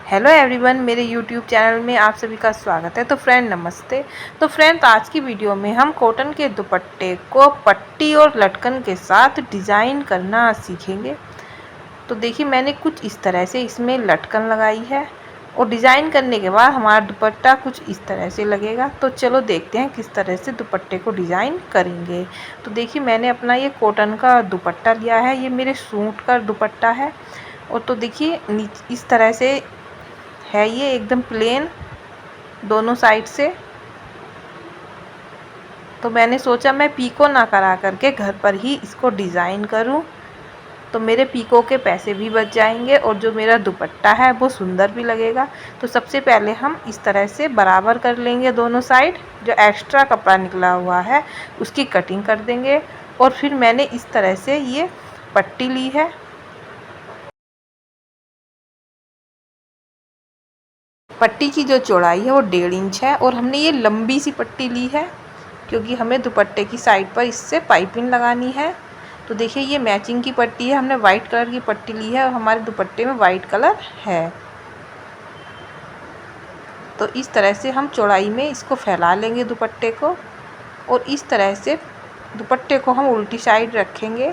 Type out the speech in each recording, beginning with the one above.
Hello everyone, मेरे YouTube channel में आप सभी का स्वागत है। तो फ्रेंड नमस्ते। तो फ्रेंड आज की वीडियो में हम कॉटन के दुपट्टे को पट्टी और लटकन के साथ डिज़ाइन करना सीखेंगे। तो देखिए मैंने कुछ इस तरह से इसमें लटकन लगाई है और डिज़ाइन करने के बाद हमारा दुपट्टा कुछ इस तरह से लगेगा। तो चलो देखते हैं किस तरह से दुपट्टे को डिज़ाइन करेंगे। तो देखिए मैंने अपना ये कॉटन का दुपट्टा लिया है, ये मेरे सूट का दुपट्टा है। और तो देखिए इस तरह से है, ये एकदम प्लेन दोनों साइड से। तो मैंने सोचा मैं पीको ना करा करके घर पर ही इसको डिज़ाइन करूं, तो मेरे पीको के पैसे भी बच जाएंगे और जो मेरा दुपट्टा है वो सुंदर भी लगेगा। तो सबसे पहले हम इस तरह से बराबर कर लेंगे दोनों साइड, जो एक्स्ट्रा कपड़ा निकला हुआ है उसकी कटिंग कर देंगे। और फिर मैंने इस तरह से ये पट्टी ली है। पट्टी की जो चौड़ाई है वो 1.5 इंच है और हमने ये लंबी सी पट्टी ली है क्योंकि हमें दुपट्टे की साइड पर इससे पाइपिंग लगानी है। तो देखिए ये मैचिंग की पट्टी है, हमने वाइट कलर की पट्टी ली है और हमारे दुपट्टे में वाइट कलर है। तो इस तरह से हम चौड़ाई में इसको फैला लेंगे दुपट्टे को और इस तरह से दुपट्टे को हम उल्टी साइड रखेंगे।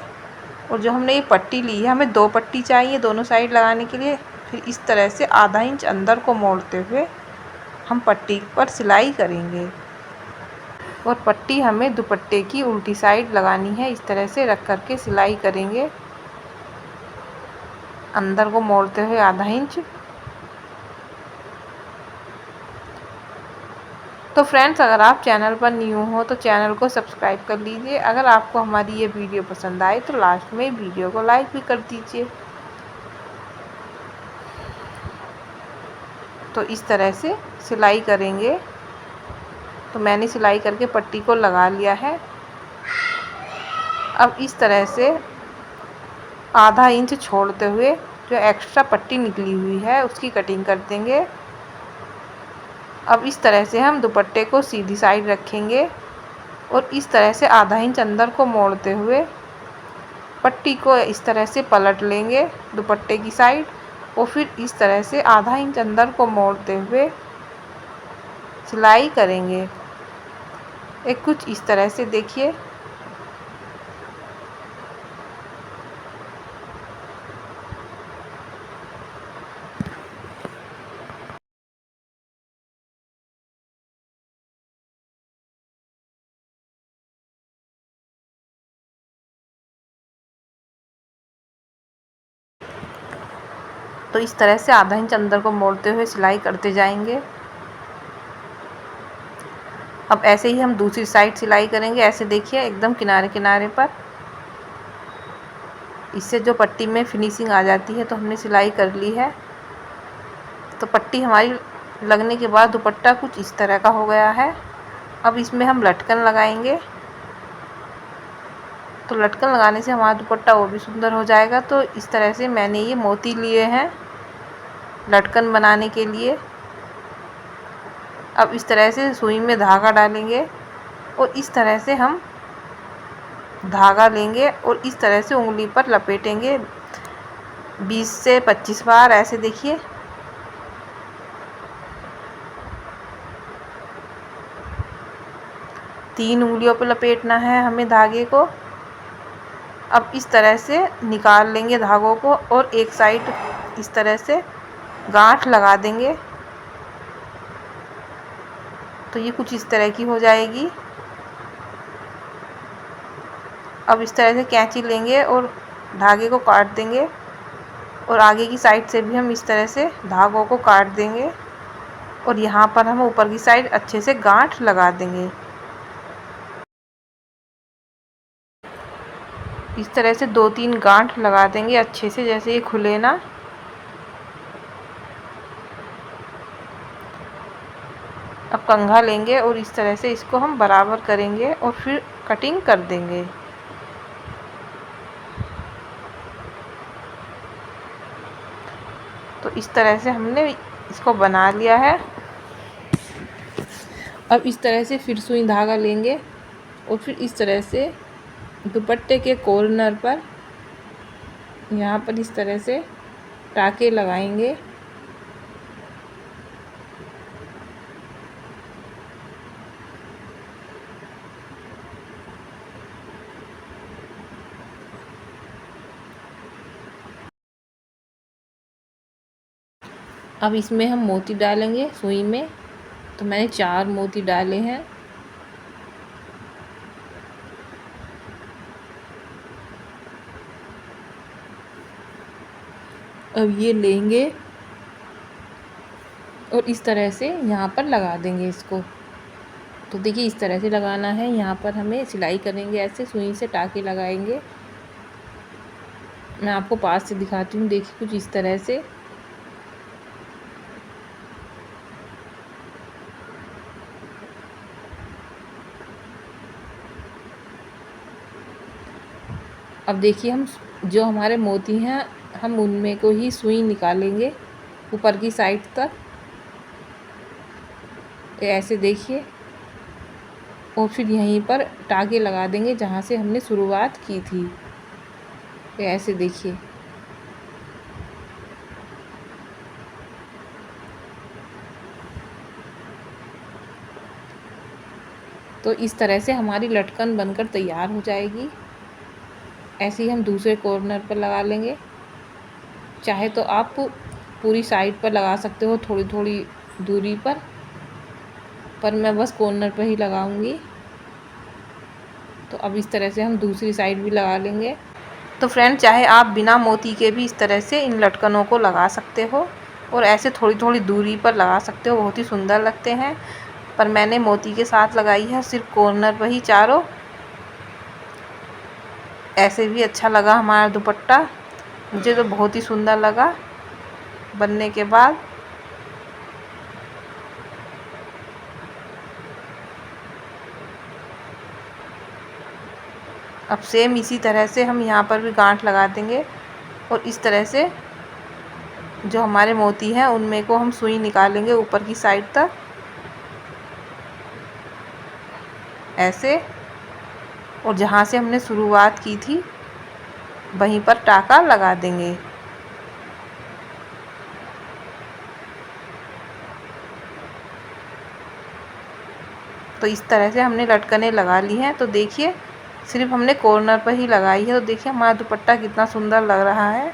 और जो हमने ये पट्टी ली है, हमें 2 पट्टी चाहिए दोनों साइड लगाने के लिए। फिर इस तरह से आधा इंच अंदर को मोड़ते हुए हम पट्टी पर सिलाई करेंगे और पट्टी हमें दुपट्टे की उल्टी साइड लगानी है। इस तरह से रख करके सिलाई करेंगे अंदर को मोड़ते हुए आधा इंच। तो फ्रेंड्स अगर आप चैनल पर न्यू हो तो चैनल को सब्सक्राइब कर लीजिए। अगर आपको हमारी ये वीडियो पसंद आए तो लास्ट में वीडियो को लाइक भी कर दीजिए। तो इस तरह से सिलाई करेंगे। तो मैंने सिलाई करके पट्टी को लगा लिया है। अब इस तरह से आधा इंच छोड़ते हुए जो एक्स्ट्रा पट्टी निकली हुई है उसकी कटिंग कर देंगे। अब इस तरह से हम दुपट्टे को सीधी साइड रखेंगे और इस तरह से आधा इंच अंदर को मोड़ते हुए पट्टी को इस तरह से पलट लेंगे दुपट्टे की साइड और फिर इस तरह से आधा इंच अंदर को मोड़ते हुए सिलाई करेंगे। एक कुछ इस तरह से देखिए। तो इस तरह से आधा इंच अंदर को मोड़ते हुए सिलाई करते जाएंगे। अब ऐसे ही हम दूसरी साइड सिलाई करेंगे। ऐसे देखिए एकदम किनारे किनारे पर, इससे जो पट्टी में फिनिशिंग आ जाती है। तो हमने सिलाई कर ली है। तो पट्टी हमारी लगने के बाद दुपट्टा कुछ इस तरह का हो गया है। अब इसमें हम लटकन लगाएंगे। तो लटकन लगाने से हमारा दुपट्टा और भी सुंदर हो जाएगा। तो इस तरह से मैंने ये मोती लिए हैं लटकन बनाने के लिए। अब इस तरह से सुई में धागा डालेंगे और इस तरह से हम धागा लेंगे और इस तरह से उंगली पर लपेटेंगे 20 से 25 बार। ऐसे देखिए। तीन उंगलियों पर लपेटना है हमें धागे को। अब इस तरह से निकाल लेंगे धागों को और एक साइड इस तरह से गांठ लगा देंगे। तो ये कुछ इस तरह की हो जाएगी। अब इस तरह से कैंची लेंगे और धागे को काट देंगे और आगे की साइड से भी हम इस तरह से धागों को काट देंगे और यहाँ पर हम ऊपर की साइड अच्छे से गांठ लगा देंगे। इस तरह से 2-3 गांठ लगा देंगे अच्छे से, जैसे ये खुले ना। अब कंघा लेंगे और इस तरह से इसको हम बराबर करेंगे और फिर कटिंग कर देंगे। तो इस तरह से हमने इसको बना लिया है। अब इस तरह से फिर सुई धागा लेंगे और फिर इस तरह से दुपट्टे के कॉर्नर पर यहाँ पर इस तरह से टाके लगाएंगे अब इसमें हम मोती डालेंगे सुई में। तो मैंने 4 मोती डाले हैं। अब ये लेंगे और इस तरह से यहाँ पर लगा देंगे इसको। तो देखिए इस तरह से लगाना है। यहाँ पर हमें सिलाई करेंगे, ऐसे सुई से टाँके लगाएंगे। मैं आपको पास से दिखाती हूँ। देखिए कुछ इस तरह से। अब देखिए हम जो हमारे मोती हैं हम उनमें को ही सुई निकालेंगे ऊपर की साइड तक, ऐसे देखिए। और फिर यहीं पर टाँके लगा देंगे जहाँ से हमने शुरुआत की थी, ऐसे देखिए। तो इस तरह से हमारी लटकन बनकर तैयार हो जाएगी। ऐसे ही हम दूसरे कॉर्नर पर लगा लेंगे। चाहे तो आप पूरी साइड पर लगा सकते हो, थोड़ी थोड़ी दूरी पर मैं बस कॉर्नर पर ही लगाऊंगी। तो अब इस तरह से हम दूसरी साइड भी लगा लेंगे। तो फ्रेंड चाहे आप बिना मोती के भी इस तरह से इन लटकनों को लगा सकते हो और ऐसे थोड़ी थोड़ी दूरी पर लगा सकते हो, बहुत ही सुंदर लगते हैं। पर मैंने मोती के साथ लगाई है सिर्फ कॉर्नर पर ही चारों। ऐसे भी अच्छा लगा हमारा दुपट्टा, मुझे तो बहुत ही सुंदर लगा बनने के बाद। अब सेम इसी तरह से हम यहाँ पर भी गांठ लगा देंगे और इस तरह से जो हमारे मोती हैं उनमें को हम सुई निकालेंगे ऊपर की साइड तक, ऐसे। और जहाँ से हमने शुरुआत की थी वहीं पर टाँका लगा देंगे। तो इस तरह से हमने लटकनें लगा ली हैं। तो देखिए सिर्फ हमने कॉर्नर पर ही लगाई है। तो देखिए हमारा दुपट्टा कितना सुंदर लग रहा है।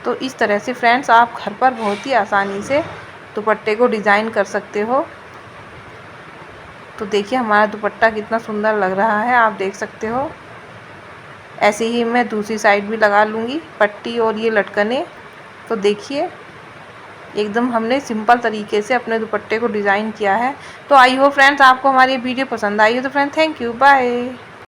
तो इस तरह से फ्रेंड्स आप घर पर बहुत ही आसानी से दुपट्टे को डिज़ाइन कर सकते हो। तो देखिए हमारा दुपट्टा कितना सुंदर लग रहा है, आप देख सकते हो। ऐसे ही मैं दूसरी साइड भी लगा लूँगी पट्टी और ये लटकनें। तो देखिए एकदम हमने सिंपल तरीके से अपने दुपट्टे को डिज़ाइन किया है। तो आई होप फ्रेंड्स आपको हमारी वीडियो पसंद आई हो। तो फ्रेंड थैंक यू, बाय।